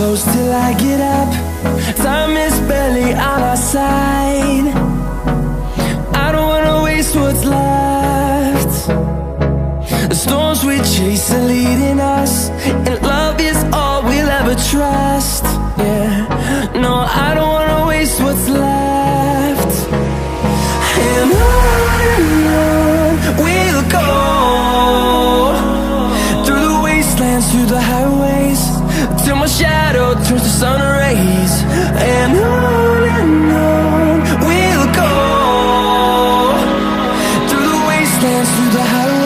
close till I get up. Time is barely on our side. I don't wanna waste what's left. The storms we chase are leading us, and love is all we'll ever trust. Yeah, no, I don't wanna waste what's left. And on we'll go, through the wastelands, through the highways, till my shadow turns to sun rays. And on we'll go, through the wastelands, through the highways.